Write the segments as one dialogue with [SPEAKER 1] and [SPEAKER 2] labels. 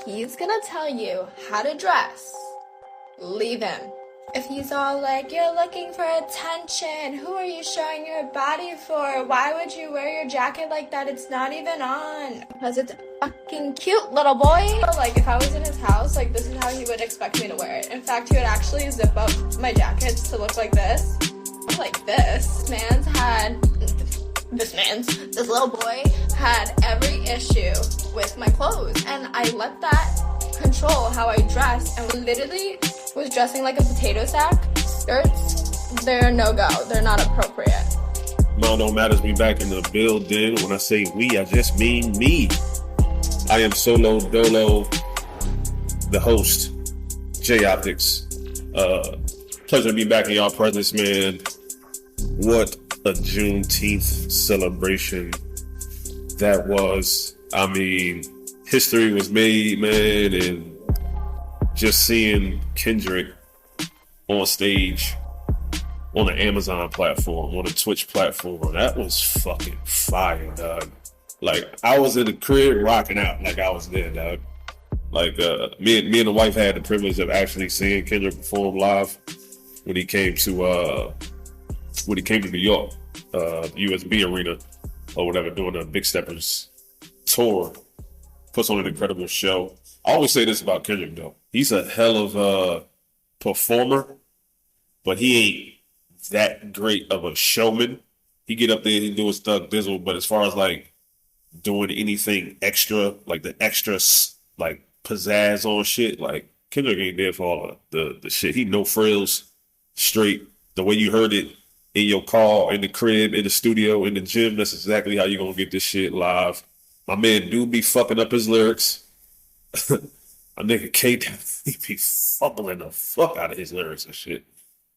[SPEAKER 1] He's gonna tell you how to dress. Leave him. If he's all like, you're looking for attention, who are you showing your body for? Why would you wear your jacket like that? It's not even on. Because it's fucking cute, little boy. Like, if I was in his house, like, this is how he would expect me to wear it. In fact, he would actually zip up my jackets to look like this. Like this. This little boy had every issue with my clothes. And I let that control how I dress, and literally was dressing like a potato sack. Skirts, they're no-go. They're not appropriate.
[SPEAKER 2] Mondo Matters, we back in the building. When I say we, I just mean me. I am Solo Dolo, the host, J Optics. Pleasure to be back in y'all presence, man. What a Juneteenth celebration that was. I mean, history was made, man, and just seeing Kendrick on stage on the Amazon platform, on the Twitch platform, that was fucking fire, dog. Like, I was in the crib rocking out like I was there, dog. Like, me and the wife had the privilege of actually seeing Kendrick perform live when he came to New York, USB Arena or whatever, doing the Big Steppers tour. Puts on an incredible show. I always say this about Kendrick, though. He's a hell of a performer, but he ain't that great of a showman. He get up there and he do his thug dizzle, but as far as like doing anything extra, like the extra like pizzazz on shit, like Kendrick ain't there for all of the shit. He no frills, straight. The way you heard it in your car, in the crib, in the studio, in the gym, that's exactly how you gonna get this shit live. My man do be fucking up his lyrics. My nigga K, he be fumbling the fuck out of his lyrics and shit.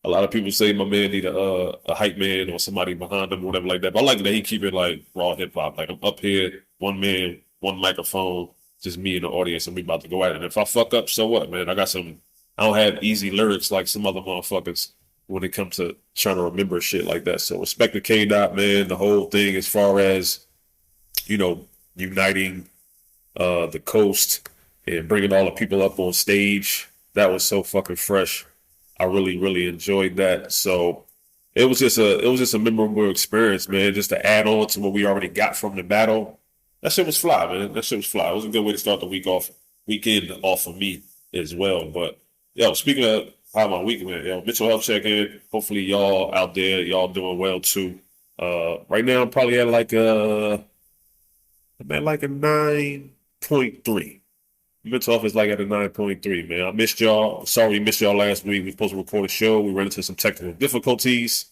[SPEAKER 2] A lot of people say my man need a hype man or somebody behind him or whatever like that. But I like that he keep it like raw hip hop. Like, I'm up here, one man, one microphone, just me and the audience, and we about to go at it. And if I fuck up, so what, man? I don't have easy lyrics like some other motherfuckers when it comes to trying to remember shit like that. So respect to K-Dot, man, the whole thing as far as, uniting the coast and bringing all the people up on stage. That was so fucking fresh. I really, really enjoyed that. So it was just a memorable experience, man. Just to add on to what we already got from the battle. That shit was fly, man. That shit was fly. It was a good way to start the weekend off for me as well. But speaking of how my week went, mental health check-in. Hopefully y'all out there, y'all doing well too. Right now I'm probably at like a 9.3. Mental health is like at a 9.3, man. I missed y'all. Sorry we missed y'all last week. We were supposed to record a show. We ran into some technical difficulties,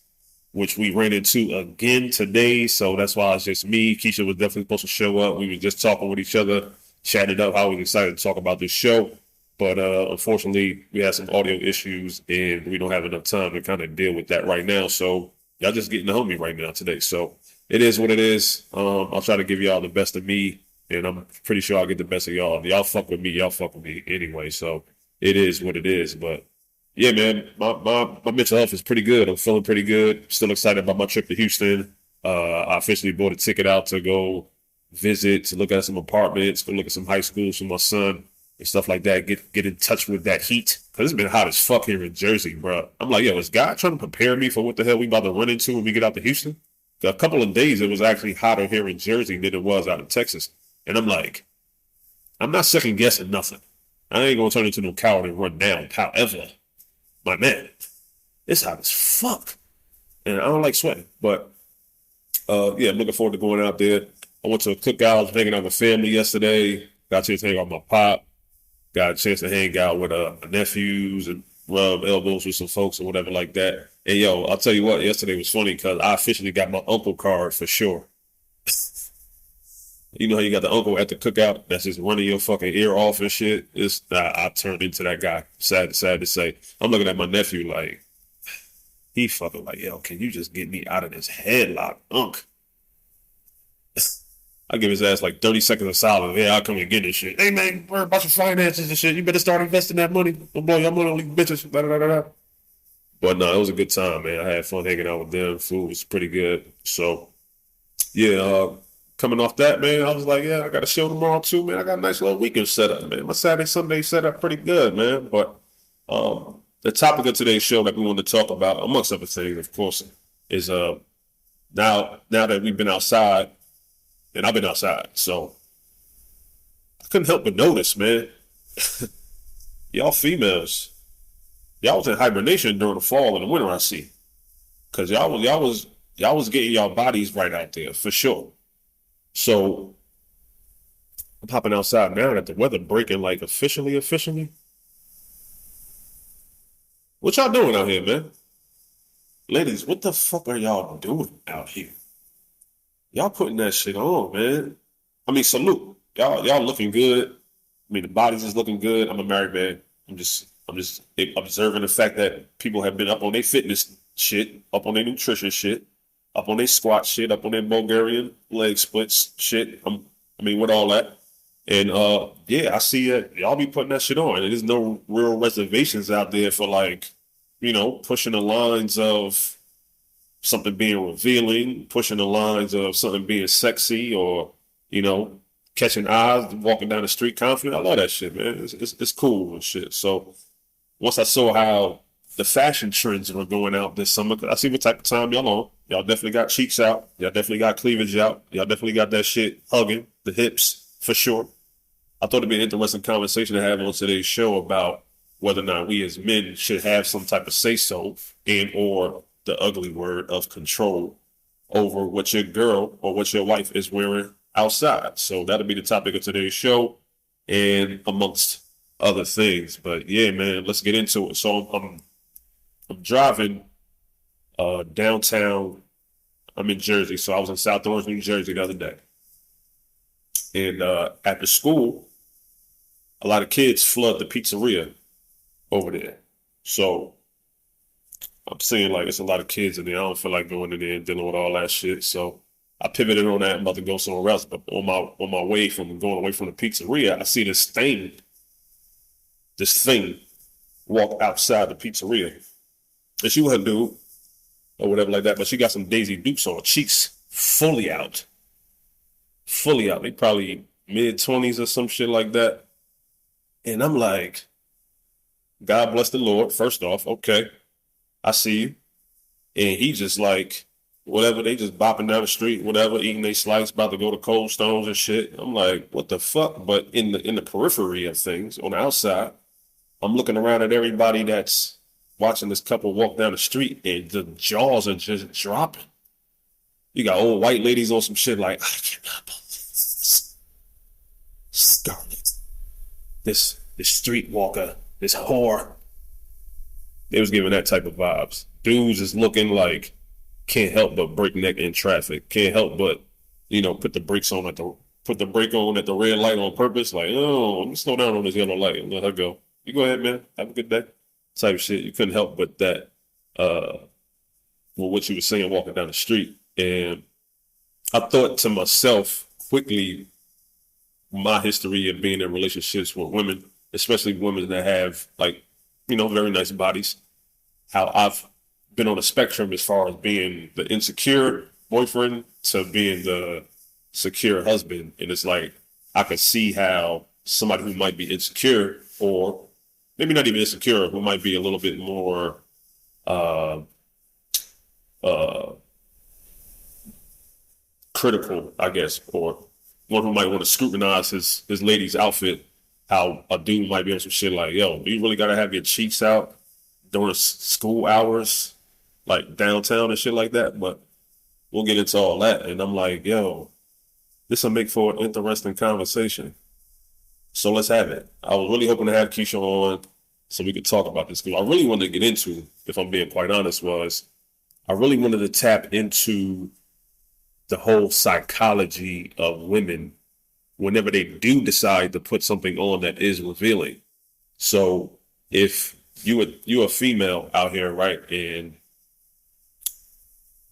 [SPEAKER 2] which we ran into again today. So that's why it's just me. Keisha was definitely supposed to show up. We were just talking with each other, chatting up how we excited to talk about this show. But unfortunately, we had some audio issues, and we don't have enough time to kind of deal with that right now. So y'all just getting to know me right now today. So it is what it is. I'll try to give y'all the best of me. And I'm pretty sure I'll get the best of y'all. Y'all fuck with me. Y'all fuck with me anyway. So it is what it is. But yeah, man, my mental health is pretty good. I'm feeling pretty good. Still excited about my trip to Houston. I officially bought a ticket out to go visit, to look at some apartments, go look at some high schools for my son and stuff like that. Get in touch with that heat. Cause it's been hot as fuck here in Jersey, bro. I'm like, is God trying to prepare me for what the hell we about to run into when we get out to Houston? A couple of days it was actually hotter here in Jersey than it was out in Texas. And I'm like, I'm not second guessing nothing. I ain't gonna turn into no coward and run down. However, my man, it's hot as fuck. And I don't like sweating. But I'm looking forward to going out there. I went to a cookout, hanging out with family yesterday. Got a chance to hang out with my pop. Got a chance to hang out with my nephews and rub elbows with some folks or whatever like that. And I'll tell you what, yesterday was funny because I officially got my uncle card for sure. You know how you got the uncle at the cookout that's just running your fucking ear off and shit? I turned into that guy. Sad to say. I'm looking at my nephew like, he fucking like, can you just get me out of this headlock, unk? I give his ass like 30 seconds of silence. Yeah, I'll come and get this shit. Hey man, worry about your finances and shit. You better start investing that money. Don't blow your money on these bitches. Da, da, da, da. But no, it was a good time, man. I had fun hanging out with them. Food was pretty good. So, yeah, coming off that, man, I was like, yeah, I got a show tomorrow too, man. I got a nice little weekend set up, man. My Saturday, Sunday set up pretty good, man. But the topic of today's show that we want to talk about, amongst other things, of course, is now that we've been outside, and I've been outside, so I couldn't help but notice, man, y'all females, y'all was in hibernation during the fall and the winter, I see, because y'all was getting y'all bodies right out there for sure. So I'm hopping outside now that the weather breaking like officially. What y'all doing out here, man? Ladies, what the fuck are y'all doing out here? Y'all putting that shit on, man. I mean, salute. Y'all looking good. I mean, the bodies is looking good. I'm a married man. I'm just observing the fact that people have been up on their fitness shit, up on their nutrition shit, up on their squat shit, up on their Bulgarian leg splits shit. I mean, with all that. And yeah, I see it. Y'all be putting that shit on. And there's no real reservations out there for like, pushing the lines of something being revealing, pushing the lines of something being sexy, or, catching eyes, walking down the street confident. I love that shit, man. It's cool and shit. So once I saw how the fashion trends were going out this summer, I see what type of time y'all on. Y'all definitely got cheeks out. Y'all definitely got cleavage out. Y'all definitely got that shit hugging the hips for sure. I thought it'd be an interesting conversation to have on today's show about whether or not we as men should have some type of say-so and or the ugly word of control over what your girl or what your wife is wearing outside. So that'll be the topic of today's show and amongst other things. But yeah, man, let's get into it. So I'm driving downtown. I'm in Jersey. So I was in South Orange, New Jersey the other day. And after school, a lot of kids flood the pizzeria over there. So I'm seeing like it's a lot of kids in there. I don't feel like going in there and dealing with all that shit. So I pivoted on that. I'm about to go somewhere else. But on my way from going away from the pizzeria, I see this thing walk outside the pizzeria. And she was a dude or whatever like that, but she got some Daisy Dukes on, cheeks fully out. Fully out. They probably mid-20s or some shit like that. And I'm like, God bless the Lord. First off, okay, I see you. And he just like, whatever, they just bopping down the street, whatever, eating they slice, about to go to Cold Stones and shit. I'm like, what the fuck? But in the periphery of things, on the outside, I'm looking around at everybody that's watching this couple walk down the street, and the jaws are just dropping. You got old white ladies on some shit like, I cannot believe this. Scarlet. This streetwalker, this whore. They was giving that type of vibes. Dudes is looking like can't help but breakneck in traffic. Can't help but, put the brake on at the red light on purpose. Like, oh, let me slow down on this yellow light and let her go. You go ahead, man. Have a good day. Type of shit. You couldn't help but that, what you were saying walking down the street. And I thought to myself quickly, my history of being in relationships with women, especially women that have like, very nice bodies, how I've been on a spectrum as far as being the insecure boyfriend to being the secure husband. And it's like, I could see how somebody who might be insecure, or maybe not even insecure, who might be a little bit more, critical, I guess, or one who might want to scrutinize his lady's outfit, how a dude might be on some shit like, yo, you really got to have your cheeks out during school hours, like downtown and shit like that. But we'll get into all that. And I'm like, yo, this will make for an interesting conversation. So let's have it. I was really hoping to have Keisha on so we could talk about this, because I really wanted to get into, if I'm being quite honest, was I really wanted to tap into the whole psychology of women whenever they do decide to put something on that is revealing. So if you're a female out here, right, and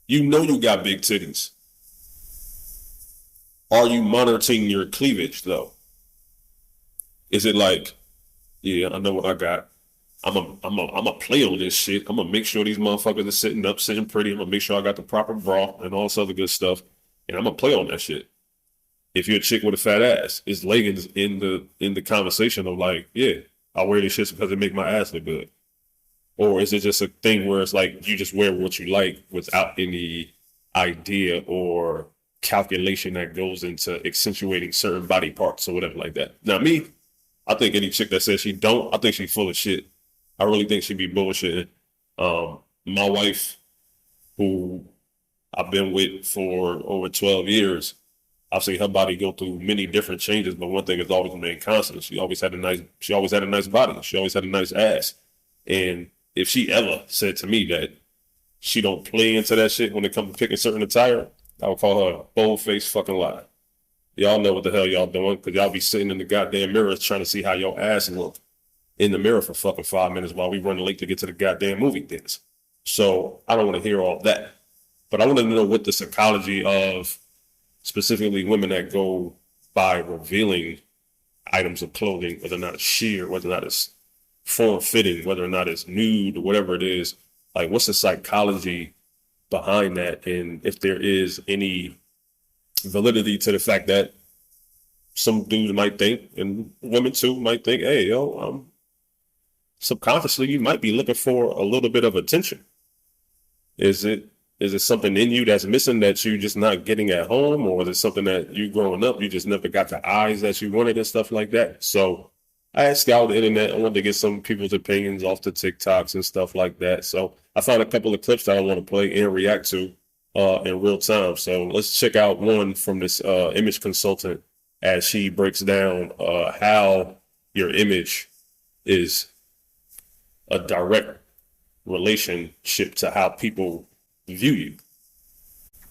[SPEAKER 2] you got big titties, are you monitoring your cleavage though? Is it like, yeah, I know what I got. I'm a play on this shit. I'm gonna make sure these motherfuckers are sitting up, sitting pretty. I'm gonna make sure I got the proper bra and all this other good stuff, and I'm gonna play on that shit. if you're a chick with a fat ass, is leggings in the conversation of like, yeah, I wear these shits because they make my ass look good? Or is it just a thing where it's like you just wear what you like without any idea or calculation that goes into accentuating certain body parts or whatever like that? Now me, I think any chick that says she don't, I think she's full of shit. I really think she be bullshitting. My wife, who I've been with for over 12 years, I've seen her body go through many different changes, but one thing has always remained constant. She always had a nice body. She always had a nice ass. And if she ever said to me that she don't play into that shit when it comes to picking certain attire, I would call her a bold-faced fucking lie. Y'all know what the hell y'all doing, because y'all be sitting in the goddamn mirror trying to see how your ass look in the mirror for fucking 5 minutes while we running late to get to the goddamn movie theaters. So I don't want to hear all that. But I want to know what the psychology of specifically women that go by revealing items of clothing, whether or not it's sheer, whether or not it's form-fitting, whether or not it's nude, or whatever it is. Like, what's the psychology behind that? And if there is any validity to the fact that some dudes might think, and women too might think, hey, yo, subconsciously you might be looking for a little bit of attention. Is it something in you that's missing that you just not getting at home, or is it something that you growing up, you just never got the eyes that you wanted and stuff like that? So I had scoured the internet. I wanted to get some people's opinions off the TikToks and stuff like that. So I found a couple of clips that I want to play and react to in real time. So let's check out one from this image consultant as she breaks down how your image is a direct relationship to how people view you.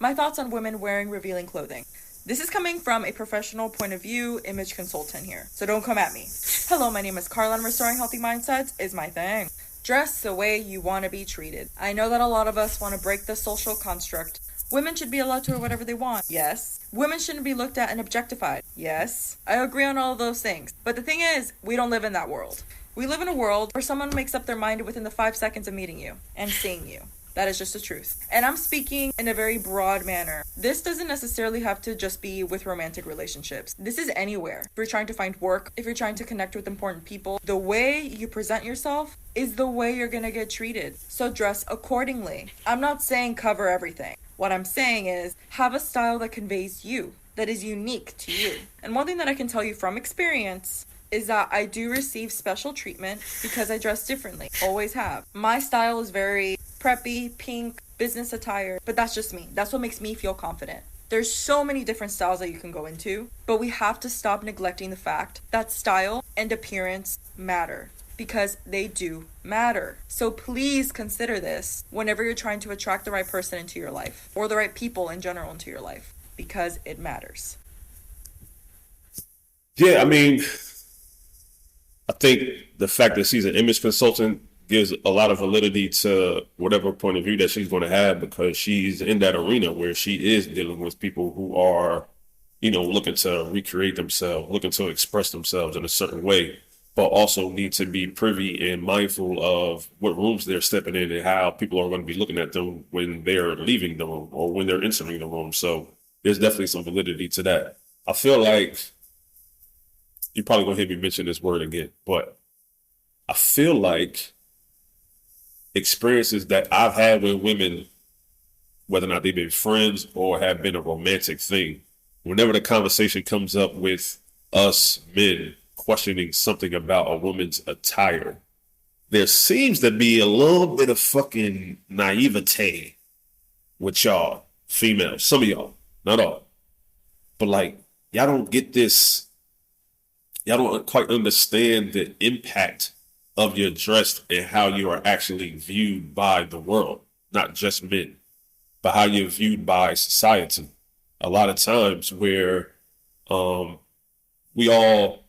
[SPEAKER 3] My thoughts on women wearing revealing clothing. This is coming from a professional point of view, image consultant here, so don't come at me. Hello, my name is Carla, and restoring healthy mindsets is my thing. Dress the way you want to be treated. I know that a lot of us want to break the social construct. Women should be allowed to wear whatever they want. Yes. Women shouldn't be looked at and objectified. Yes. I agree on all of those things. But the thing is, we don't live in that world. We live in a world where someone makes up their mind within the 5 seconds of meeting you and seeing you. That is just the truth. And I'm speaking in a very broad manner. This doesn't necessarily have to just be with romantic relationships. This is anywhere. If you're trying to find work, if you're trying to connect with important people, the way you present yourself is the way you're gonna get treated. So dress accordingly. I'm not saying cover everything. What I'm saying is have a style that conveys you, that is unique to you. And one thing that I can tell you from experience is that I do receive special treatment because I dress differently. Always have. My style is very preppy, pink, business attire, but that's just me. That's what makes me feel confident. There's so many different styles that you can go into, but we have to stop neglecting the fact that style and appearance matter, because they do matter. So please consider this whenever you're trying to attract the right person into your life, or the right people in general into your life, because it matters.
[SPEAKER 2] Yeah, I mean, I think the fact that she's an image consultant gives a lot of validity to whatever point of view that she's going to have, because she's in that arena where she is dealing with people who are, looking to recreate themselves, looking to express themselves in a certain way, but also need to be privy and mindful of what rooms they're stepping in and how people are going to be looking at them when they're leaving the room or when they're entering the room. So there's definitely some validity to that. I feel like you're probably going to hear me mention this word again, but I feel like experiences that I've had with women, whether or not they've been friends or have been a romantic thing, whenever the conversation comes up with us men questioning something about a woman's attire, there seems to be a little bit of fucking naivete with y'all females. Some of y'all, not all. But like, y'all don't get this, y'all don't quite understand the impact of your dress and how you are actually viewed by the world, not just men, but how you're viewed by society. A lot of times where we all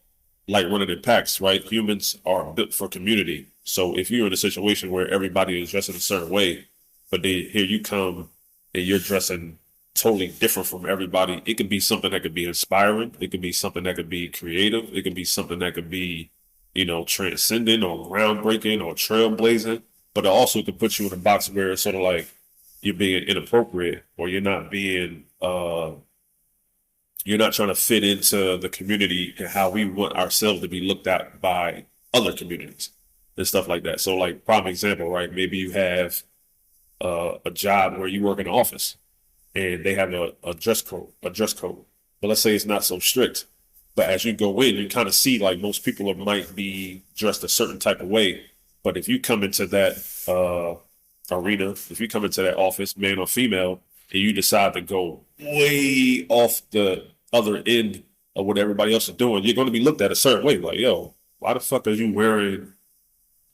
[SPEAKER 2] like running in packs, right? Humans are built for community. So if you're in a situation where everybody is dressing a certain way, but then here you come and you're dressing totally different from everybody, it could be something that could be inspiring. It could be something that could be creative. It could be something that could be transcendent or groundbreaking or trailblazing, but it also could put you in a box where it's sort of like you're being inappropriate or you're not being You're not trying to fit into the community and how we want ourselves to be looked at by other communities and stuff like that. So, like, prime example, right? Maybe you have a job where you work in an office and they have a dress code, But let's say it's not so strict. But as you go in, you kind of see like most people might be dressed a certain type of way. But if you come into that arena, if you come into that office, man or female, and you decide to go way off the other end of what everybody else is doing, you're going to be looked at a certain way. Like, yo, why the fuck are you wearing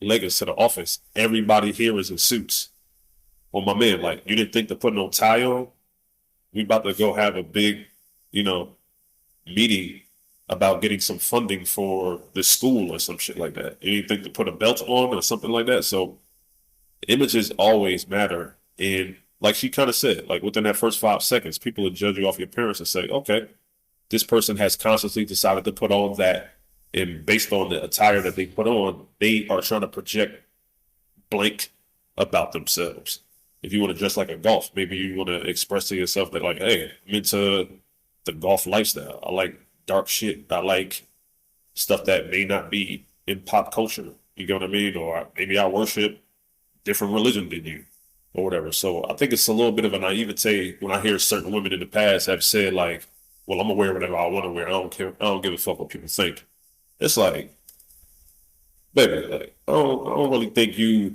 [SPEAKER 2] leggings to the office? Everybody here is in suits. Well, my man, like, you didn't think to put no tie on? We about to go have a big, meeting about getting some funding for the school or some shit like that. You didn't think to put a belt on or something like that? So images always matter. And like she kind of said, like within that first 5 seconds, people will judge you off your appearance and say, okay, this person has consciously decided to put on that. And based on the attire that they put on, they are trying to project blank about themselves. If you want to dress like a golf, maybe you want to express to yourself that like, hey, I'm into the golf lifestyle. I like dark shit. I like stuff that may not be in pop culture. You know what I mean? Or maybe I worship different religion than you or whatever. So I think it's a little bit of a naivete when I hear certain women in the past have said like, well, I'm gonna wear whatever I want to wear. I don't care. I don't give a fuck what people think. It's like, baby, like, I don't really think you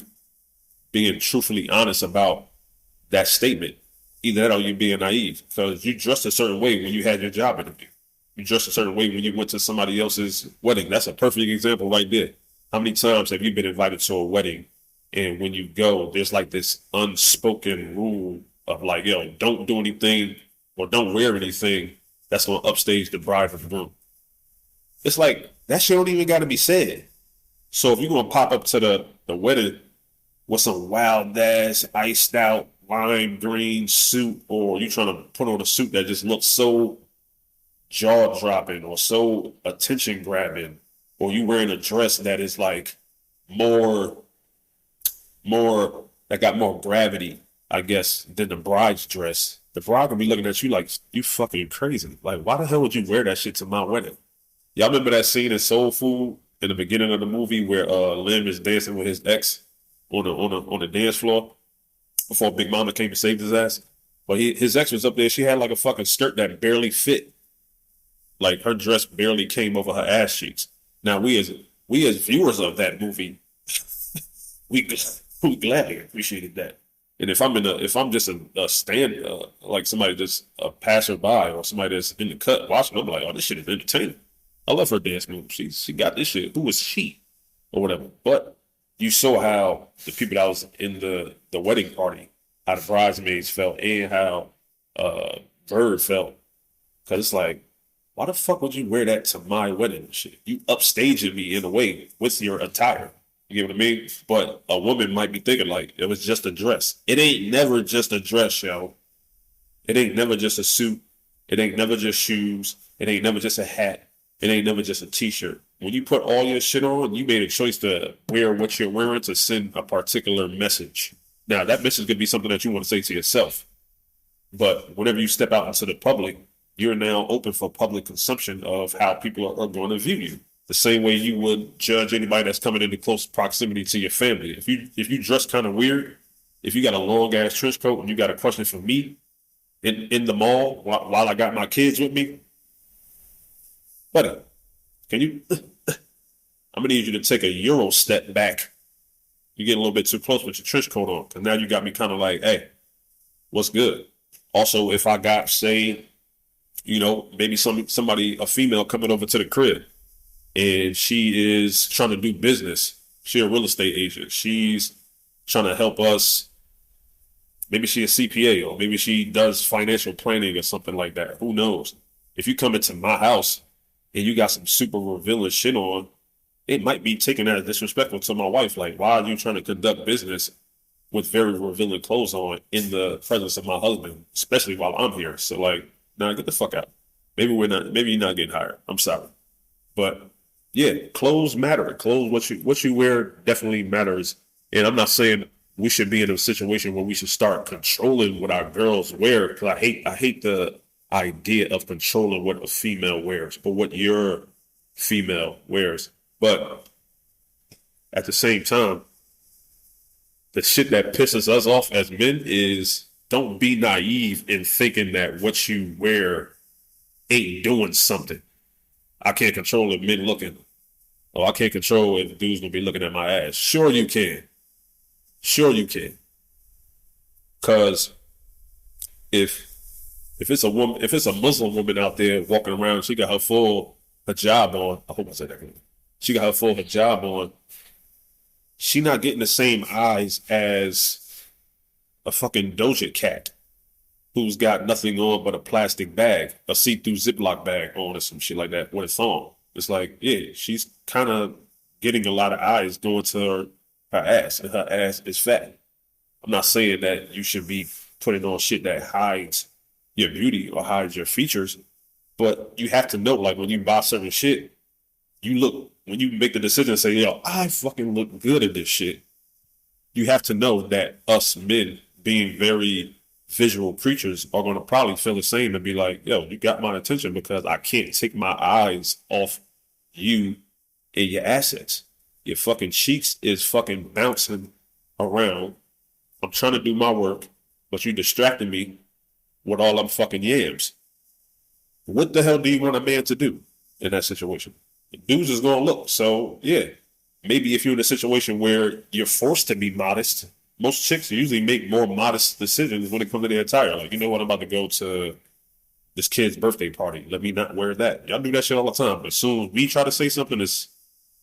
[SPEAKER 2] being truthfully honest about that statement. Either that or you being naive. Because you dressed a certain way when you had your job interview. You dressed a certain way when you went to somebody else's wedding. That's a perfect example right there. How many times have you been invited to a wedding and when you go, there's like this unspoken rule of like, yo, don't do anything or don't wear anything that's going to upstage the bride of the groom. It's like, that shit don't even got to be said. So if you're going to pop up to the wedding with some wild ass, iced out, lime green suit, or you trying to put on a suit that just looks so jaw dropping or so attention grabbing, or you wearing a dress that is like more that got more gravity, I guess, than the bride's dress, the bride gonna be looking at you like you fucking crazy. Like, why the hell would you wear that shit to my wedding? Y'all remember that scene in Soul Food in the beginning of the movie where Lim is dancing with his ex on the dance floor before Big Mama came and saved his ass? But his ex was up there. She had like a fucking skirt that barely fit. Like her dress barely came over her ass cheeks. Now we as viewers of that movie, we gladly appreciated that. And if I'm just a stand like somebody just a passerby or somebody that's in the cut watching, I'm like, oh, this shit is entertaining. I love her dance move. She got this shit. Who was she? Or whatever. But you saw how the people that was in the wedding party, how the bridesmaids felt and how Bird felt. Cause it's like, why the fuck would you wear that to my wedding shit? You upstaging me in a way with your attire. You get what I mean? But a woman might be thinking like, it was just a dress. It ain't never just a dress, yo. It ain't never just a suit. It ain't never just shoes. It ain't never just a hat. It ain't never just a t-shirt. When you put all your shit on, you made a choice to wear what you're wearing to send a particular message. Now, that message could be something that you want to say to yourself. But whenever you step out into the public, you're now open for public consumption of how people are going to view you. The same way you would judge anybody that's coming into close proximity to your family. If you dress kind of weird, if you got a long ass trench coat and you got a question for me in the mall while I got my kids with me, buddy, can you? I'm gonna need you to take a Euro step back. You get a little bit too close with your trench coat on, because now you got me kind of like, hey, what's good? Also, if I got, say, maybe somebody, a female coming over to the crib, and she is trying to do business. She's a real estate agent. She's trying to help us. Maybe she's a CPA, or maybe she does financial planning or something like that. Who knows? If you come into my house and you got some super revealing shit on, it might be taken as disrespectful to my wife. Like, why are you trying to conduct business with very revealing clothes on in the presence of my husband, especially while I'm here? So like, nah, get the fuck out. Maybe you're not getting hired. I'm sorry. But yeah, clothes matter. Clothes, what you wear definitely matters. And I'm not saying we should be in a situation where we should start controlling what our girls wear. Cause I hate the idea of controlling what a female wears or what your female wears. But at the same time, the shit that pisses us off as men is don't be naive in thinking that what you wear ain't doing something. I can't control if men looking. Oh, I can't control if dudes gonna be looking at my ass. Sure you can. Sure you can. Cause if it's a woman, if it's a Muslim woman out there walking around, she got her full hijab on. I hope I said that right. She got her full hijab on. She not getting the same eyes as a fucking Doja Cat who's got nothing on but a plastic bag, a see-through Ziploc bag on or some shit like that with a thong. It's like, yeah, she's kind of getting a lot of eyes going to her ass, and her ass is fat. I'm not saying that you should be putting on shit that hides your beauty or hides your features, but you have to know, like, when you buy certain shit, when you make the decision and say, yo, I fucking look good at this shit, you have to know that us men, being very visual creatures, are going to probably feel the same and be like, yo, you got my attention because I can't take my eyes off you and your assets. Your fucking cheeks is fucking bouncing around. I'm trying to do my work, but you distracting me with all them fucking yams. What the hell do you want a man to do in that situation? Dudes is going to look. So, yeah, maybe if you're in a situation where you're forced to be modest, most chicks usually make more modest decisions when it comes to their attire. Like, you know what, I'm about to go to this kid's birthday party. Let me not wear that. Y'all do that shit all the time. But as soon as we try to say something, it's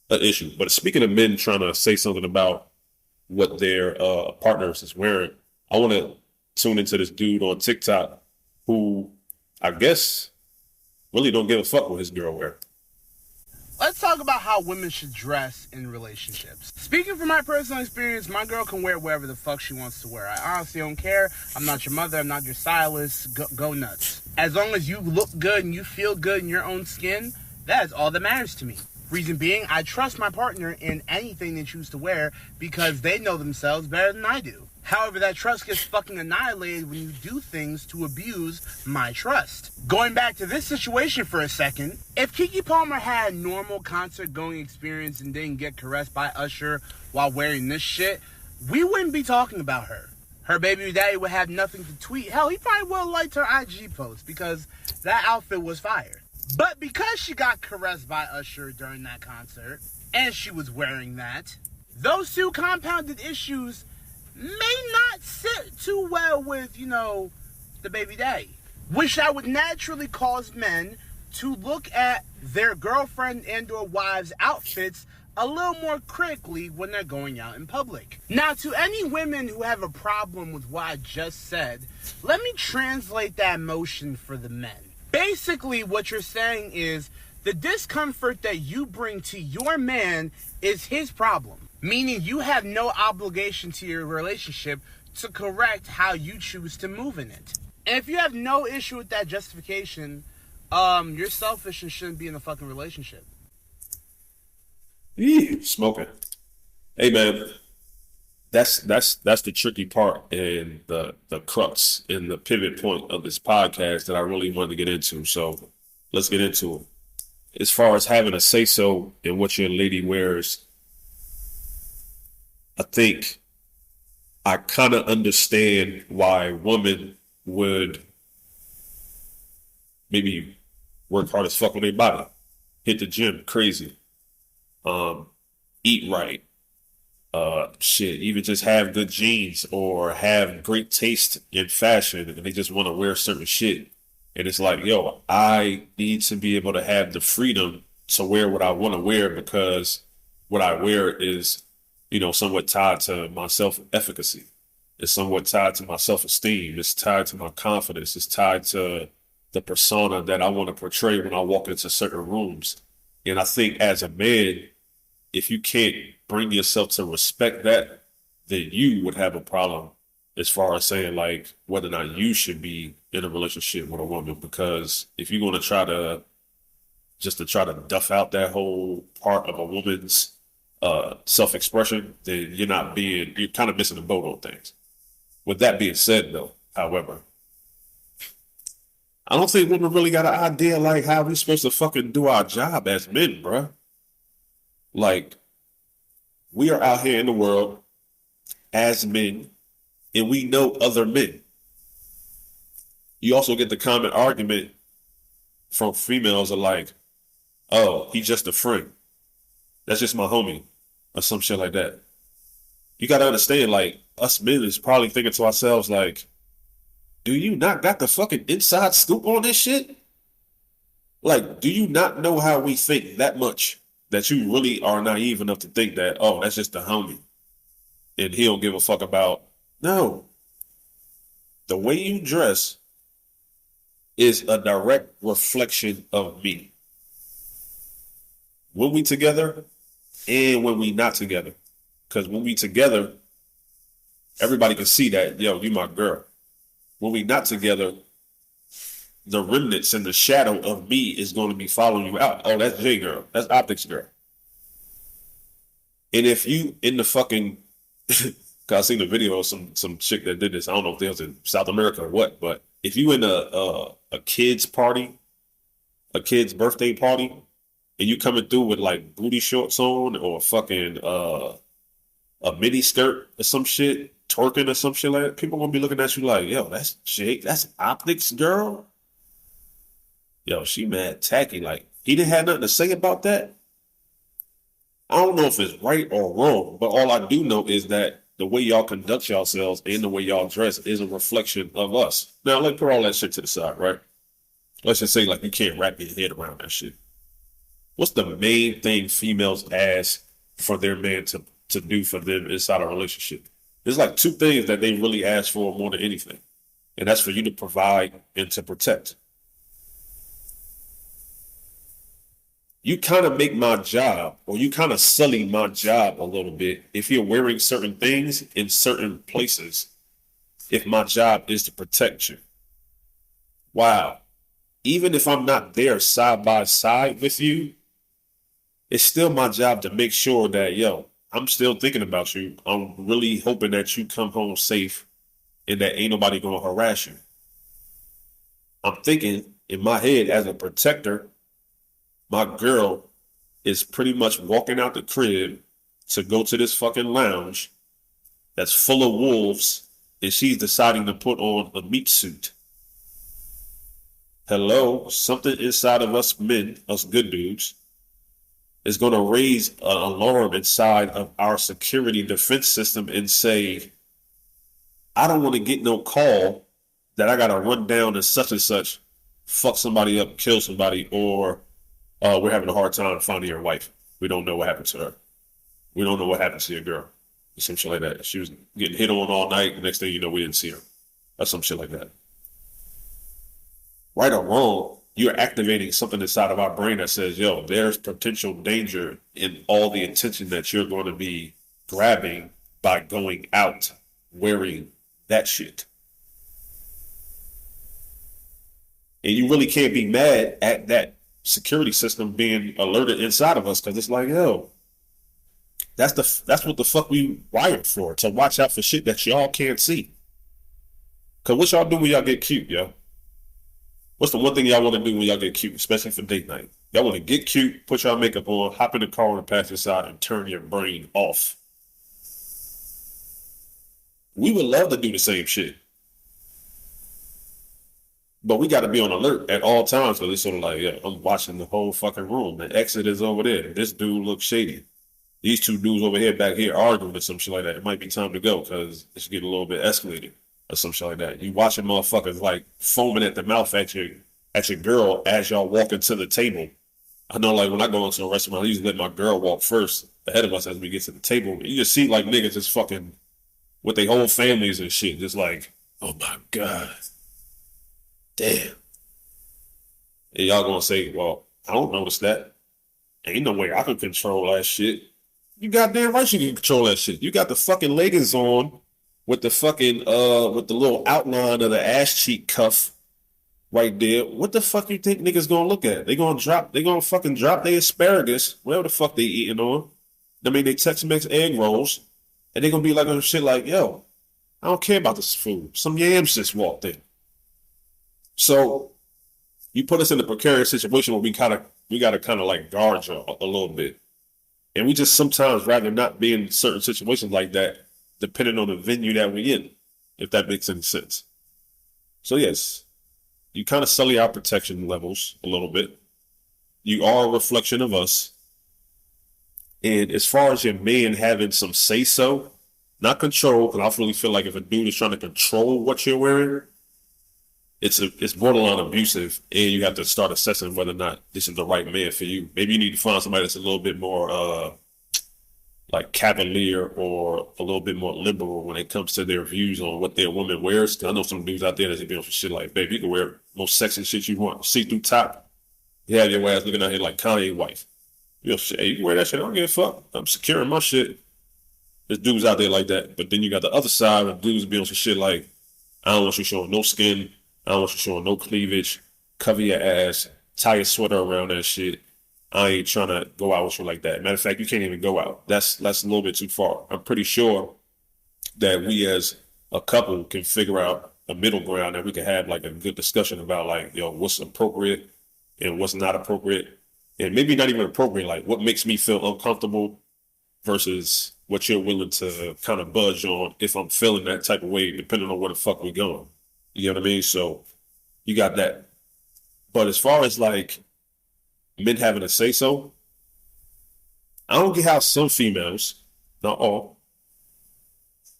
[SPEAKER 2] an issue. But speaking of men trying to say something about what their partners is wearing, I want to tune into this dude on TikTok who I guess really don't give a fuck what his girl wear.
[SPEAKER 4] Let's talk about how women should dress in relationships. Speaking from my personal experience, my girl can wear whatever the fuck she wants to wear. I honestly don't care. I'm not your mother. I'm not your stylist. Go nuts. As long as you look good and you feel good in your own skin, that is all that matters to me. Reason being, I trust my partner in anything they choose to wear because they know themselves better than I do. However, that trust gets fucking annihilated when you do things to abuse my trust. Going back to this situation for a second, if Keke Palmer had a normal concert-going experience and didn't get caressed by Usher while wearing this shit, we wouldn't be talking about her. Her baby daddy would have nothing to tweet. Hell, he probably would have liked her IG post because that outfit was fire. But because she got caressed by Usher during that concert, and she was wearing that, those two compounded issues may not sit too well with, the baby daddy. Which that would naturally cause men to look at their girlfriend and or wives' outfits a little more critically when they're going out in public. Now, to any women who have a problem with what I just said, let me translate that emotion for the men. Basically, what you're saying is the discomfort that you bring to your man is his problem. Meaning you have no obligation to your relationship to correct how you choose to move in it. And if you have no issue with that justification, you're selfish and shouldn't be in a fucking relationship.
[SPEAKER 2] Smoking. Hey man, that's the tricky part and the crux and the pivot point of this podcast that I really wanted to get into. So let's get into it. As far as having a say so in what your lady wears, I think I kind of understand why women would maybe work hard as fuck on their body, hit the gym crazy, eat right, even just have good genes or have great taste in fashion and they just want to wear certain shit. And it's like, yo, I need to be able to have the freedom to wear what I want to wear because what I wear is, somewhat tied to my self-efficacy. It's somewhat tied to my self-esteem. It's tied to my confidence. It's tied to the persona that I want to portray when I walk into certain rooms. And I think as a man, if you can't bring yourself to respect that, then you would have a problem as far as saying like whether or not you should be in a relationship with a woman. Because if you're going to try to duff out that whole part of a woman's self-expression, then you're kind of missing the boat on things. With that being said, though, however, I don't think women really got an idea like how we supposed to fucking do our job as men, bruh. Like, we are out here in the world as men, and we know other men. You also get the common argument from females are like, oh, he's just a friend. That's just my homie, or some shit like that. You gotta understand, like, us men is probably thinking to ourselves, like, do you not got the fucking inside scoop on this shit? Like, do you not know how we think that much that you really are naive enough to think that, oh, that's just a homie and he don't give a fuck about? No. The way you dress is a direct reflection of me. When we together and when we not together. Because when we together, everybody can see that, yo, you my girl. When we not together, the remnants and the shadow of me is going to be following you out. Oh, that's J girl. That's Optics girl. And if you in the fucking, cause I seen the video of some chick that did this. I don't know if they was in South America or what, but if you in a kid's party, a kid's birthday party, and you coming through with like booty shorts on or fucking a mini skirt or some shit, twerking or some shit like that, people gonna be looking at you like, yo, that's Jake, that's Optics girl. Yo, she mad tacky. Like, he didn't have nothing to say about that. I don't know if it's right or wrong, but all I do know is that the way y'all conduct yourselves and the way y'all dress is a reflection of us. Now, let's put all that shit to the side, right? Let's just say, like, you can't wrap your head around that shit. What's the main thing females ask for their man to do for them inside a relationship? There's like two things that they really ask for more than anything. And that's for you to provide and to protect. You kind of make my job, or you kind of sully my job a little bit if you're wearing certain things in certain places, if my job is to protect you. Wow. Even if I'm not there side by side with you, it's still my job to make sure that, yo, I'm still thinking about you. I'm really hoping that you come home safe and that ain't nobody going to harass you. I'm thinking in my head as a protector, my girl is pretty much walking out the crib to go to this fucking lounge that's full of wolves, and she's deciding to put on a meat suit. Hello, something inside of us men, us good dudes, is going to raise an alarm inside of our security defense system and say, I don't want to get no call that I got to run down and such, fuck somebody up, kill somebody, or we're having a hard time finding your wife. We don't know what happened to her. We don't know what happened to your girl. Some shit like that. She was getting hit on all night. The next thing you know, we didn't see her. Or some shit like that. Right or wrong, you're activating something inside of our brain that says, yo, there's potential danger in all the attention that you're going to be grabbing by going out wearing that shit. And you really can't be mad at that security system being alerted inside of us, because it's like, yo, that's what the fuck we wired for, to watch out for shit that y'all can't see. Because what y'all do when y'all get cute, yo? What's the one thing y'all want to do when y'all get cute, especially for date night? Y'all want to get cute, put y'all makeup on, hop in the car on the passenger side, and turn your brain off. We would love to do the same shit. But we got to be on alert at all times, because it's sort of like, yeah, I'm watching the whole fucking room. The exit is over there. This dude looks shady. These two dudes over here, back here, arguing or some shit like that. It might be time to go, because it's getting a little bit escalated or some shit like that. You watching motherfuckers like foaming at the mouth at your girl as y'all walking to the table. I know, like, when I go into a restaurant, I usually let my girl walk first ahead of us as we get to the table. You just see like niggas just fucking with their whole families and shit, just like, oh my God. Damn. And y'all gonna say, well, I don't notice that. Ain't no way I can control that shit. You goddamn right you can control that shit. You got the fucking leggings on with the fucking, with the little outline of the ass cheek cuff right there. What the fuck you think niggas gonna look at? They gonna fucking drop their asparagus, whatever the fuck they eating on. I mean, they Tex-Mex egg rolls, and they gonna be like on shit like, yo, I don't care about this food. Some yams just walked in. So you put us in a precarious situation where we gotta kind of like guard y'all a little bit. And we just sometimes rather not be in certain situations like that, depending on the venue that we in, if that makes any sense. So yes, you kind of sully our protection levels a little bit. You are a reflection of us. And as far as your man having some say so, not control, because I really feel like if a dude is trying to control what you're wearing, it's borderline abusive, and you have to start assessing whether or not this is the right man for you. Maybe you need to find somebody that's a little bit more like cavalier or a little bit more liberal when it comes to their views on what their woman wears. 'Cause I know some dudes out there that's doing some shit like, babe, you can wear most sexy shit you want, see-through top. You have your ass looking out here like Kanye wife. You know, shit, hey, you can wear that shit. I don't give a fuck. I'm securing my shit. There's dudes out there like that, but then you got the other side of dudes being on some shit like, I don't want you showing no skin. I don't want you showing no cleavage. Cover your ass. Tie your sweater around that shit. I ain't trying to go out with you like that. Matter of fact, you can't even go out. That's a little bit too far. I'm pretty sure that we as a couple can figure out a middle ground that we can have like a good discussion about like, yo, what's appropriate and what's not appropriate. And maybe not even appropriate, like what makes me feel uncomfortable versus what you're willing to kind of budge on if I'm feeling that type of way, depending on where the fuck we're going. You know what I mean? So you got that. But as far as like men having a say so, I don't get how some females, not all,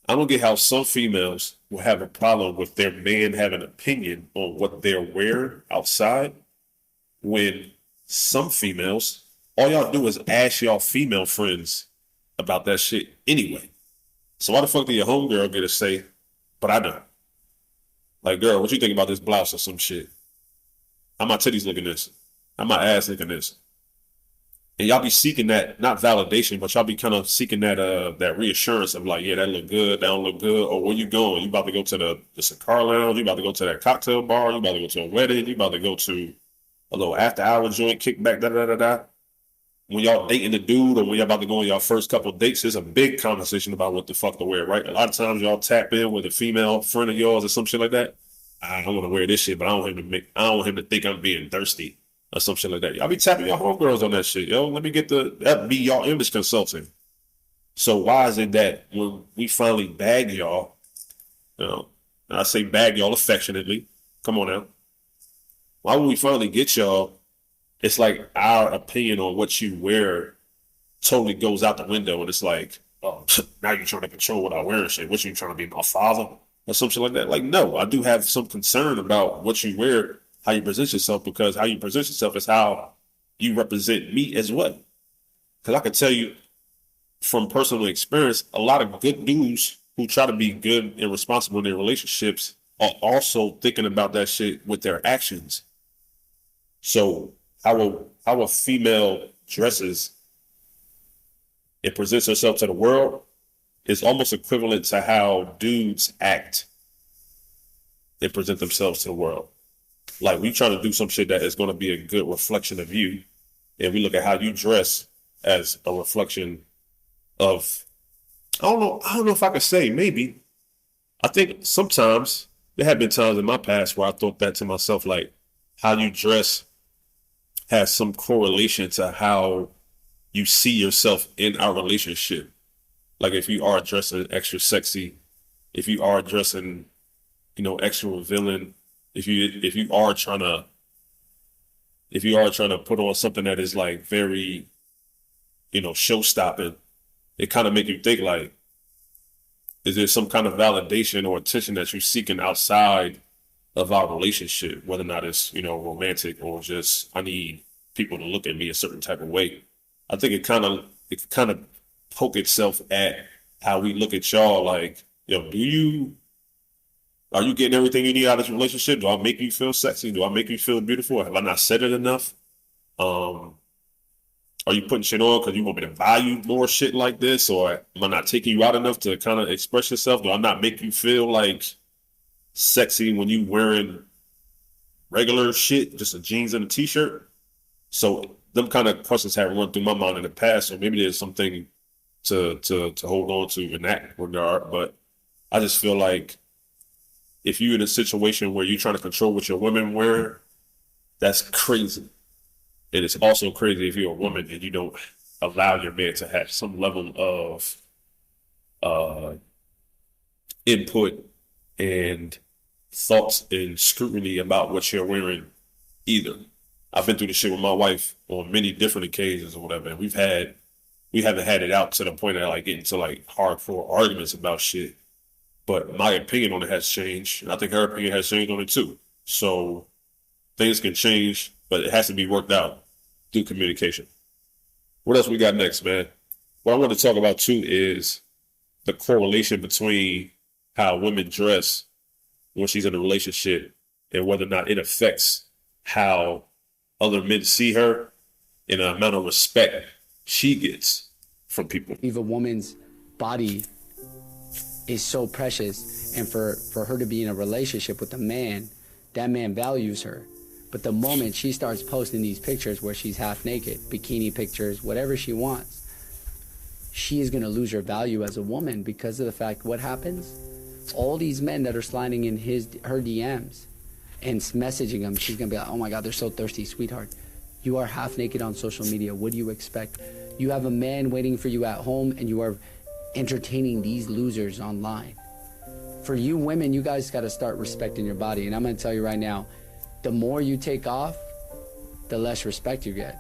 [SPEAKER 2] I don't get how some females will have a problem with their man having an opinion on what they're wearing outside when some females, all y'all do is ask y'all female friends about that shit anyway. So why the fuck did your homegirl get a say, but I don't? Like, girl, what you think about this blouse or some shit? How my titties looking this? How my ass looking this? And y'all be seeking that, not validation, but y'all be kind of seeking that reassurance of like, yeah, that look good, that don't look good. Or where you going? You about to go to the cigar lounge? You about to go to that cocktail bar? You about to go to a wedding? You about to go to a little after hour joint, kickback, da da da da. When y'all dating the dude or when y'all about to go on y'all first couple of dates, there's a big conversation about what the fuck to wear, right? A lot of times y'all tap in with a female friend of yours or some shit like that. I don't want to wear this shit, but I don't want him to think I'm being thirsty or some shit like that. Y'all be tapping your homegirls on that shit, yo. Let me that be y'all image consulting. So why is it that when we finally bag y'all, you know, and I say bag y'all affectionately, come on now. Why when we finally get y'all, it's like our opinion on what you wear totally goes out the window, and it's like, oh, now you're trying to control what I wear and shit. What you trying to be, my father or something like that? Like, no, I do have some concern about what you wear, how you present yourself, because how you present yourself is how you represent me as well. Because I can tell you from personal experience, a lot of good dudes who try to be good and responsible in their relationships are also thinking about that shit with their actions. So how a female dresses and presents herself to the world is almost equivalent to how dudes act and present themselves to the world. Like, we trying to do some shit that is going to be a good reflection of you, and we look at how you dress as a reflection of, I don't know if I could say, maybe. I think sometimes there have been times in my past where I thought that to myself, like, how you dress has some correlation to how you see yourself in our relationship. Like, if you are dressing extra sexy, if you are dressing, extra revealing, if you are trying to put on something that is like very, show stopping, it kind of make you think like, is there some kind of validation or attention that you're seeking outside of our relationship, whether or not it's, romantic or just, I need people to look at me a certain type of way. I think it kind of poke itself at how we look at y'all like, are you getting everything you need out of this relationship? Do I make you feel sexy? Do I make you feel beautiful? Have I not said it enough? Are you putting shit on because you want me to buy you more shit like this? Or am I not taking you out enough to kind of express yourself? Do I not make you feel like sexy when you wearing regular shit, just a jeans and a t-shirt? So them kind of questions have run through my mind in the past. So maybe there's something to hold on to in that regard. But I just feel like if you're in a situation where you're trying to control what your women wear, That's crazy. And it's also crazy if you're a woman and you don't allow your man to have some level of input and thoughts and scrutiny about what you're wearing either. I've been through this shit with my wife on many different occasions or whatever, and we haven't had it out to the point of like getting to like hardcore arguments about shit. But my opinion on it has changed, and I think her opinion has changed on it too. So things can change, but it has to be worked out through communication. What else we got next, man? What I want to talk about too is the correlation between how women dress when she's in a relationship and whether or not it affects how other men see her and the amount of respect she gets from people.
[SPEAKER 5] If a woman's body is so precious, and for her to be in a relationship with a man, that man values her. But the moment she starts posting these pictures where she's half naked, bikini pictures, whatever she wants, she is going to lose her value as a woman because of the fact what happens? All these men that are sliding in her DMs and messaging him, she's going to be like, oh my God, they're so thirsty, sweetheart. You are half naked on social media. What do you expect? You have a man waiting for you at home and you are entertaining these losers online. For you women, you guys got to start respecting your body. And I'm going to tell you right now, the more you take off, the less respect you get.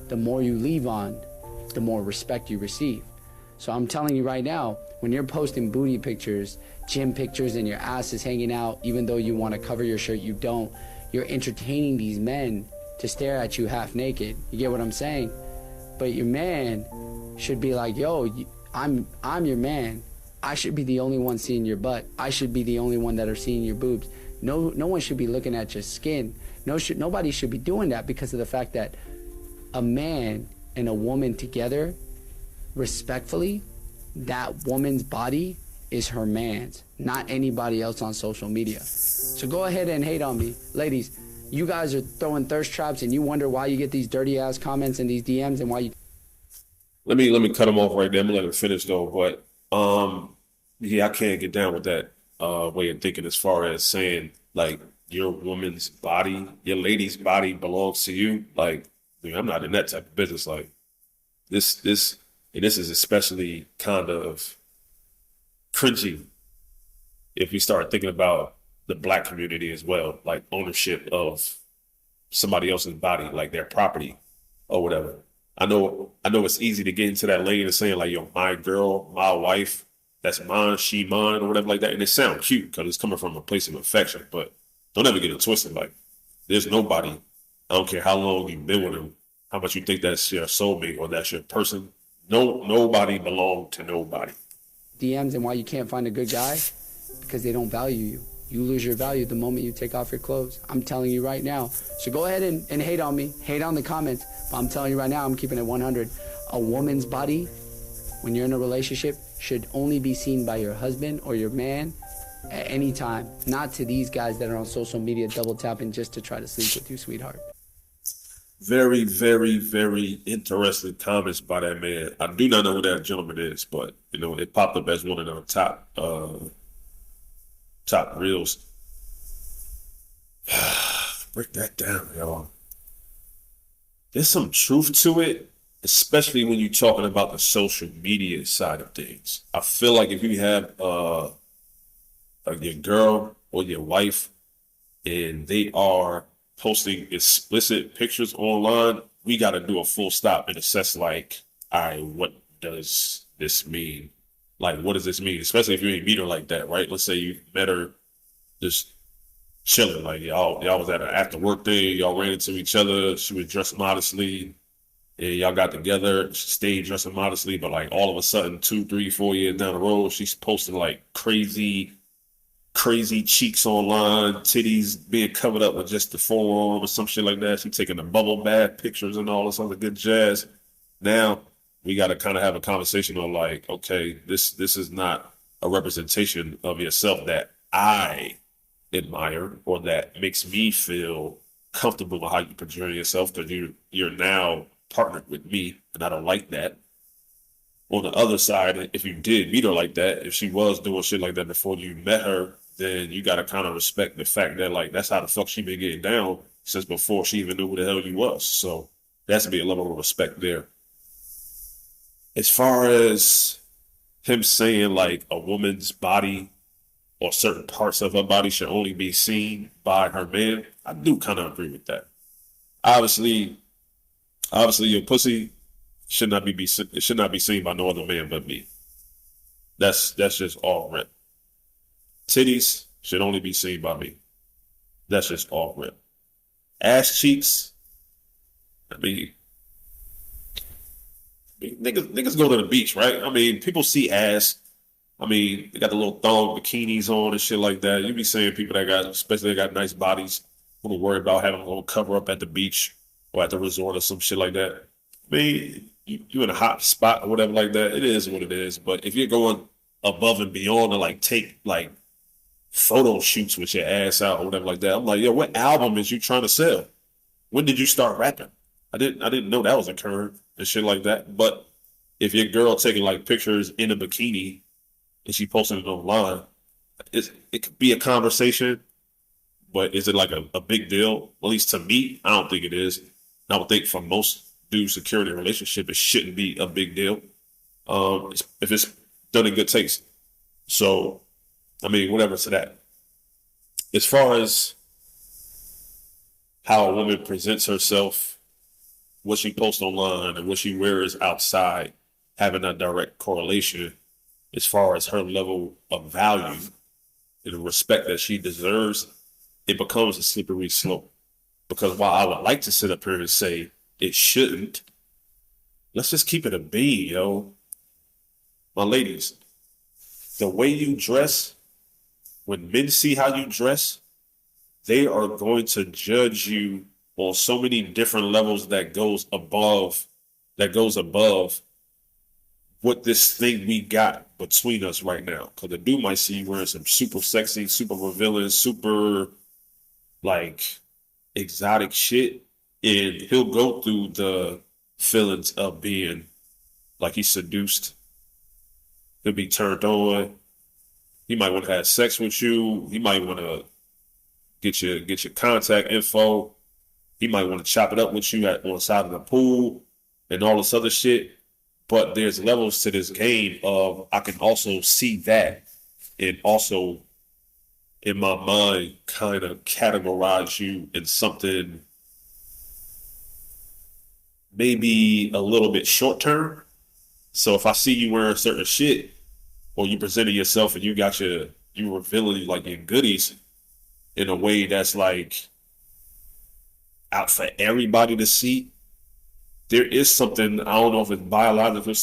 [SPEAKER 5] The more you leave on, the more respect you receive. So I'm telling you right now, when you're posting booty pictures, gym pictures, and your ass is hanging out, even though you want to cover your shirt, you don't. You're entertaining these men to stare at you half naked. You get what I'm saying? But your man should be like, yo, I'm your man. I should be the only one seeing your butt. I should be the only one that are seeing your boobs. No one should be looking at your skin. Nobody should be doing that because of the fact that a man and a woman together, respectfully, that woman's body is her man's, not anybody else on social media. So go ahead and hate on me. Ladies, you guys are throwing thirst traps and you wonder why you get these dirty ass comments and these DMs and why you...
[SPEAKER 2] Let me cut him off right there. I'm gonna let him finish though, but yeah, I can't get down with that way of thinking as far as saying like your woman's body, your lady's body belongs to you. Like, dude, I'm not in that type of business. Like this is especially kind of cringy if we start thinking about the Black community as well, like ownership of somebody else's body, like their property or whatever. I know it's easy to get into that lane of saying like, yo, my girl, my wife, that's mine, she mine, or whatever like that. And it sounds cute because it's coming from a place of affection, but don't ever get it twisted. Like, there's nobody, I don't care how long you've been with them, how much you think that's your soulmate or that's your person. Nobody belongs to nobody.
[SPEAKER 5] DMs and why you can't find a good guy? Because they don't value you. You lose your value the moment you take off your clothes. I'm telling you right now. So go ahead and hate on me. Hate on the comments. But I'm telling you right now, I'm keeping it 100. A woman's body, when you're in a relationship, should only be seen by your husband or your man at any time. Not to these guys that are on social media double tapping just to try to sleep with you, sweetheart.
[SPEAKER 2] Very, very, very interesting comments by that man. I do not know who that gentleman is, but you know, it popped up as one of the top reels. Break that down, y'all. There's some truth to it, especially when you're talking about the social media side of things. I feel like if you have your girl or your wife and they are posting explicit pictures online, we got to do a full stop and assess like, all right, what does this mean? Like, what does this mean? Especially if you ain't meet her like that, right? Let's say you met her just chilling, like y'all was at an after work thing, y'all ran into each other, she was dressed modestly, and y'all got together, she stayed dressing modestly, but like all of a sudden, 2, 3, 4 years down the road, she's posting like crazy cheeks online, titties being covered up with just the forearm or some shit like that. She's taking the bubble bath pictures and all this other good jazz. Now we got to kind of have a conversation on like, okay, this is not a representation of yourself that I admire or that makes me feel comfortable with how you portray yourself, because you're now partnered with me and I don't like that. On the other side, if you did meet her like that, if she was doing shit like that before you met her, then you gotta kind of respect the fact that like that's how the fuck she been getting down since before she even knew who the hell you was. So there has to be a level of respect there. As far as him saying like a woman's body or certain parts of her body should only be seen by her man, I do kind of agree with that. Obviously, your pussy should not be seen by no other man but me. That's just all rip. Titties should only be seen by me. That's just all rip. Ass cheeks, I mean, niggas go to the beach, right? I mean, people see ass. I mean, they got the little thong bikinis on and shit like that. You be seeing people that got, especially that got nice bodies, who don't worry about having a little cover up at the beach or at the resort or some shit like that. I mean, you in a hot spot or whatever like that. It is what it is. But if you're going above and beyond to like take like photo shoots with your ass out or whatever like that, I'm like, yo, what album is you trying to sell? When did you start rapping? I didn't know that was occurring and shit like that. But if your girl taking like pictures in a bikini and she posting it online, it could be a conversation, but is it like a big deal? At least to me, I don't think it is. And I would think for most dudes securing a relationship, it shouldn't be a big deal if it's done in good taste. So, I mean, whatever to that. As far as how a woman presents herself, what she posts online and what she wears outside, having a direct correlation as far as her level of value and the respect that she deserves, it becomes a slippery slope. Because while I would like to sit up here and say it shouldn't, let's just keep it a bean, yo. My ladies, the way you dress, when men see how you dress, they are going to judge you on so many different levels that goes above what this thing we got between us right now. Because the dude might see you wearing some super sexy, super revealing, super like exotic shit, and he'll go through the feelings of being like he's seduced. He'll be turned on. He might want to have sex with you. He might want to get your contact info. He might want to chop it up with you on the side of the pool and all this other shit. But there's levels to this game of I can also see that and also in my mind kind of categorize you in something maybe a little bit short term. So if I see you wearing certain shit or you presenting yourself and you revealing like your goodies in a way that's like out for everybody to see, there is something, I don't know if it's biological,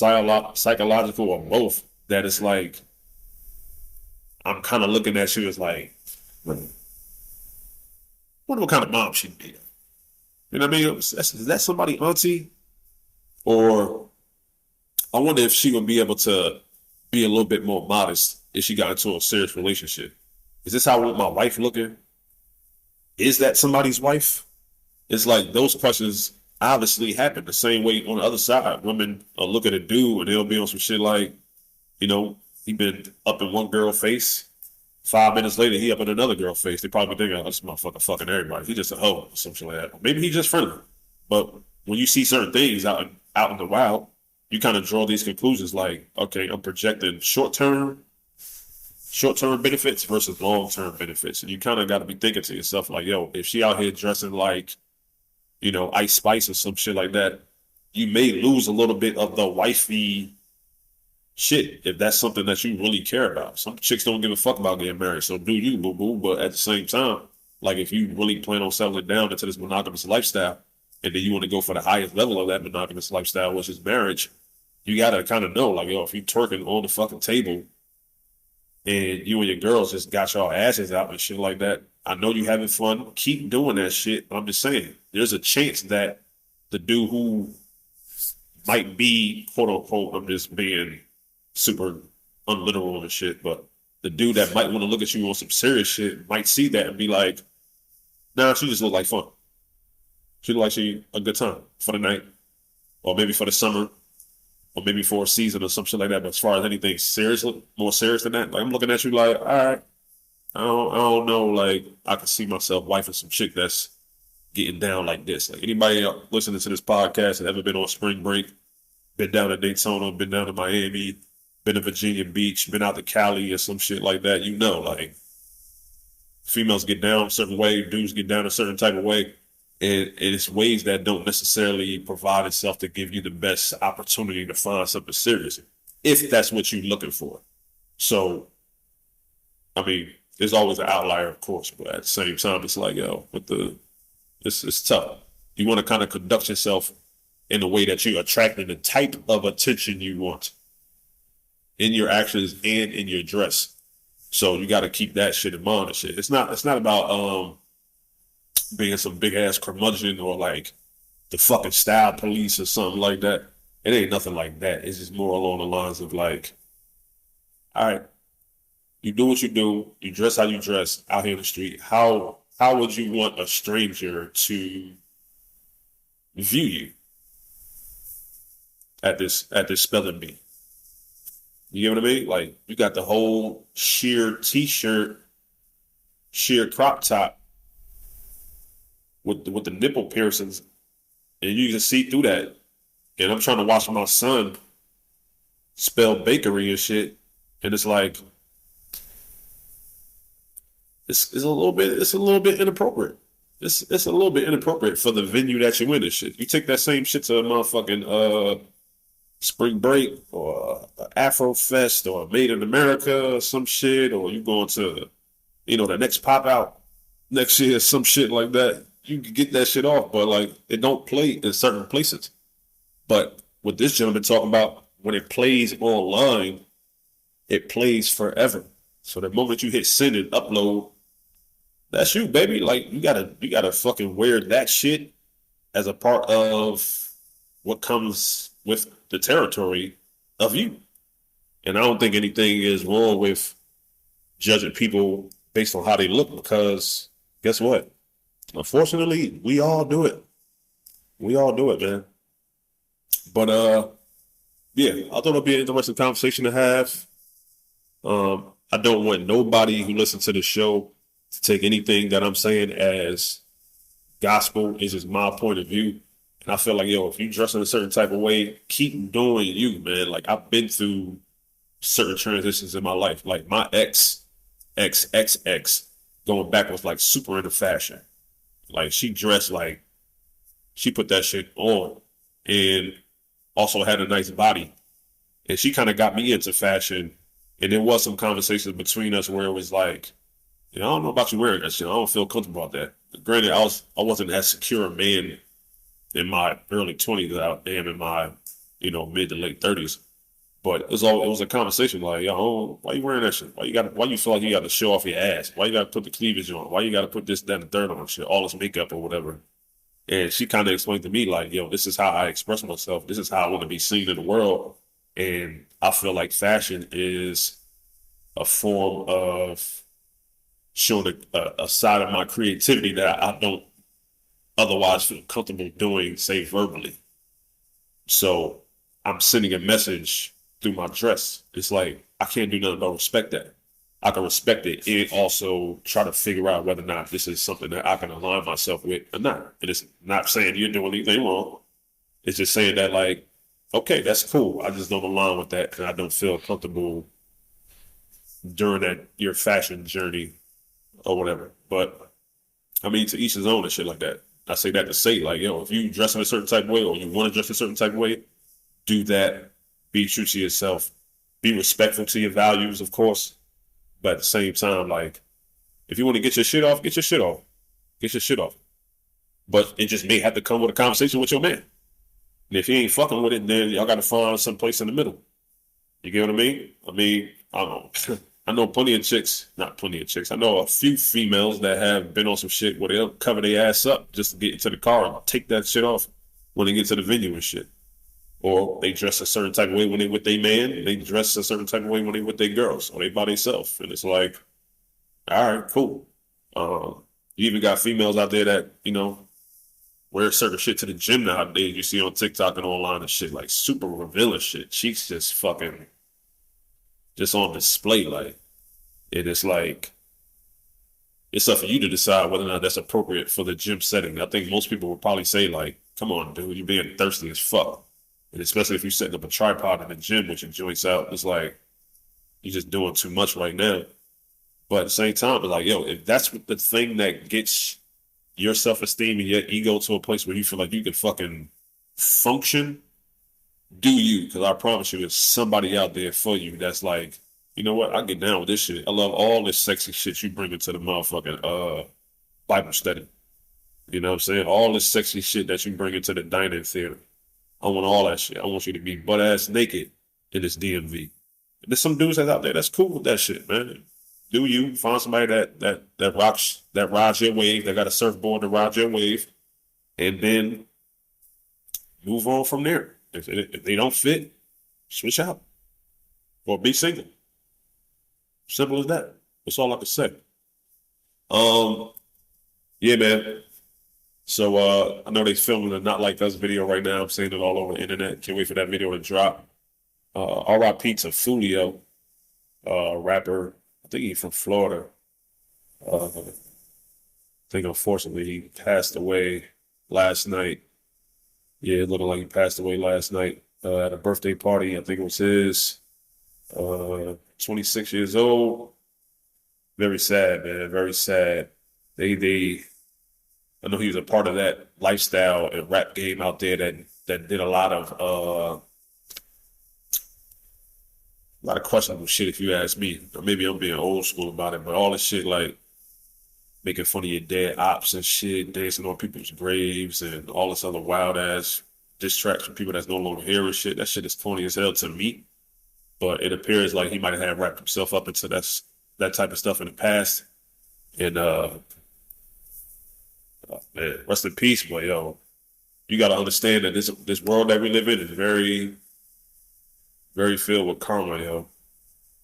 [SPEAKER 2] psychological, or both, that it's like, I'm kind of looking at you as like, wonder what kind of mom she'd be. You know what I mean? Is that somebody auntie? Or I wonder if she would be able to be a little bit more modest if she got into a serious relationship. Is this how I want my wife looking? Is that somebody's wife? It's like those questions obviously happen the same way on the other side. Women will look at a dude and they'll be on some shit like, you know, he been up in one girl face. 5 minutes later, he up in another girl face. They probably think, oh, this motherfucker fucking everybody. He just a hoe or some shit like that. Maybe he's just friendly. But when you see certain things out in the wild, you kind of draw these conclusions like, okay, I'm projecting short-term benefits versus long-term benefits. And you kind of got to be thinking to yourself like, yo, if she out here dressing like, you know, Ice Spice or some shit like that, you may lose a little bit of the wifey shit if that's something that you really care about. Some chicks don't give a fuck about getting married, so do you, boo-boo. But at the same time, like if you really plan on settling down into this monogamous lifestyle and then you want to go for the highest level of that monogamous lifestyle, which is marriage, you got to kind of know, like, yo, if you twerking on the fucking table and you and your girls just got y'all asses out and shit like that, I know you having fun. Keep doing that shit. I'm just saying, there's a chance that the dude who might be, quote unquote, I'm just being super unliteral and shit, but the dude that might want to look at you on some serious shit might see that and be like, nah, she just look like fun. She look like she a good time for the night, or maybe for the summer, or maybe for a season or some shit like that. But as far as anything seriously, more serious than that, like I'm looking at you like, all right, I don't know. Like, I can see myself wifing some chick that's getting down like this. Like, anybody listening to this podcast that ever been on spring break, been down to Daytona, been down to Miami, been to Virginia Beach, been out to Cali or some shit like that, you know, like, females get down a certain way, dudes get down a certain type of way. And it's ways that don't necessarily provide itself to give you the best opportunity to find something serious, if that's what you're looking for. So, I mean, there's always an outlier, of course, but at the same time, it's like, yo, it's tough. You want to kind of conduct yourself in a way that you're attracting the type of attention you want in your actions and in your dress. So you got to keep that shit in mind and shit. It's not about being some big ass curmudgeon or like the fucking style police or something like that. It ain't nothing like that. It's just more along the lines of like, all right, you do what you do, you dress how you dress out here in the street. How would you want a stranger to view you at this spelling bee? You know what I mean? Like, you got the whole sheer t-shirt, sheer crop top with the nipple piercings, and you can see through that. And I'm trying to watch my son spell bakery and shit, and it's like it's a little bit inappropriate. It's a little bit inappropriate for the venue that you in and shit. You take that same shit to a motherfucking spring break or Afro Fest or Made in America or some shit, or you going to, the next pop out next year, some shit like that. You can get that shit off, but like, it don't play in certain places. But what this gentleman talking about, when it plays online, it plays forever. So the moment you hit send and upload, that's you, baby. Like, you gotta fucking wear that shit as a part of what comes with the territory of you. And I don't think anything is wrong with judging people based on how they look, because guess what? Unfortunately, we all do it. We all do it, man. But yeah, I thought it'd be an interesting conversation to have. I don't want nobody who listens to the show to take anything that I'm saying as gospel. It's just my point of view. And I feel like, yo, if you dress in a certain type of way, keep doing you, man. Like, I've been through certain transitions in my life. Like, my ex going back was like super into fashion. Like, she dressed like she put that shit on and also had a nice body. And she kind of got me into fashion. And there was some conversations between us where it was like, I don't know about you wearing that shit. I don't feel comfortable about that. Granted, I wasn't as secure a man in my early 20s as I am in my, mid to late 30s. But it was a conversation like, yo, why you wearing that shit? Why you feel like you got to show off your ass? Why you got to put the cleavage on? Why you got to put this, that, and the third on shit? All this makeup or whatever. And she kind of explained to me like, yo, this is how I express myself. This is how I want to be seen in the world. And I feel like fashion is a form of showing a side of my creativity that I don't otherwise feel comfortable doing, say, verbally. So I'm sending a message through my dress. It's like, I can't do nothing but respect that. I can respect it and also try to figure out whether or not this is something that I can align myself with or not. And it's not saying you're doing anything wrong. It's just saying that, like, okay, that's cool. I just don't align with that, and I don't feel comfortable during your fashion journey or whatever. But I mean, to each his own and shit like that. I say that to say, like, yo, if you dress in a certain type of way or you want to dress a certain type of way, do that. Be true to yourself. Be respectful to your values, of course. But at the same time, like, if you want to get your shit off, get your shit off. Get your shit off. But it just may have to come with a conversation with your man. And if he ain't fucking with it, then y'all got to find some place in the middle. You get what I mean? I don't know. I know not plenty of chicks. I know a few females that have been on some shit where they'll cover their ass up just to get into the car and take that shit off when they get to the venue and shit. Or they dress a certain type of way when they with their man, and they dress a certain type of way when they with their girls, or they by themselves. And it's like, all right, cool. You even got females out there that, wear certain shit to the gym nowadays. You see on TikTok and online and shit, like super revealing shit. Cheeks just fucking, just on display, like, and it's like, it's up for you to decide whether or not that's appropriate for the gym setting. I think most people would probably say like, come on, dude, you're being thirsty as fuck. And especially if you're setting up a tripod in the gym with your joints out, it's like, you're just doing too much right now. But at the same time, it's like, yo, if that's the thing that gets your self-esteem and your ego to a place where you feel like you can fucking function, do you. Because I promise you, there's somebody out there for you that's like, you know what, I get down with this shit. I love all this sexy shit you bring into the motherfucking Bible study. You know what I'm saying? All this sexy shit that you bring into the dining theater. I want all that shit. I want you to be butt-ass naked in this DMV. And there's some dudes that's out there that's cool with that shit, man. Do you find somebody that rides your wave, that got a surfboard to ride your wave, and then move on from there. If they don't fit, switch out or be single. Simple as that. That's all I can say. Yeah, man. So I know they filming a Not Like Us video right now. I'm seeing it all over the internet. Can't wait for that video to drop. R.I.P. to Fulio, rapper. I think he's from Florida. I think unfortunately he passed away last night. Yeah, it looked like he passed away last night at a birthday party. I think it was his. 26 years old. Very sad, man. Very sad. I know he was a part of that lifestyle and rap game out there that did a lot of questionable shit, if you ask me. Or maybe I'm being old school about it, but all this shit like making fun of your dead ops and shit, dancing on people's graves and all this other wild ass diss tracks from people that's no longer here and shit. That shit is funny as hell to me. But it appears like he might have wrapped himself up into that type of stuff in the past. And man, rest in peace, but yo, you gotta understand that this world that we live in is very, very filled with karma, yo.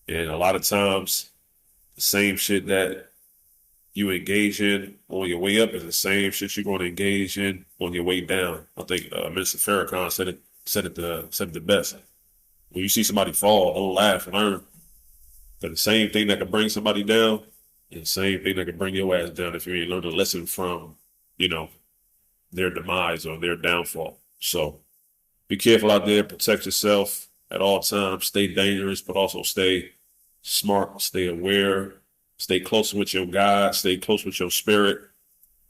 [SPEAKER 2] And a lot of times, the same shit that you engage in on your way up is the same shit you're going to engage in on your way down. I think Minister Farrakhan said it the best. When you see somebody fall, don't laugh and learn. Because the same thing that can bring somebody down is the same thing that can bring your ass down if you ain't learned a lesson from, their demise or their downfall. So be careful out there, protect yourself at all times, stay dangerous, but also stay smart, stay aware, stay close with your God, stay close with your spirit,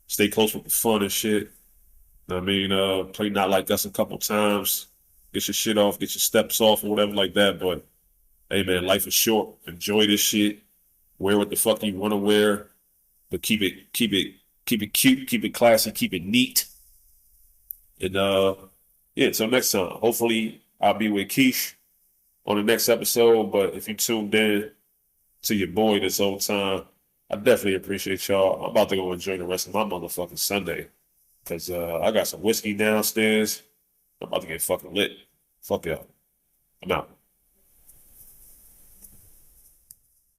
[SPEAKER 2] stay close with the fun and shit. Play Not Like Us a couple times, get your shit off, get your steps off or whatever like that. But hey man, life is short. Enjoy this shit. Wear what the fuck you want to wear, but keep it cute, keep it classy, keep it neat. And yeah, until next time. Hopefully I'll be with Keish on the next episode. But if you tuned in to your boy this whole time, I definitely appreciate y'all. I'm about to go enjoy the rest of my motherfucking Sunday. Because I got some whiskey downstairs. I'm about to get fucking lit. Fuck y'all. I'm out.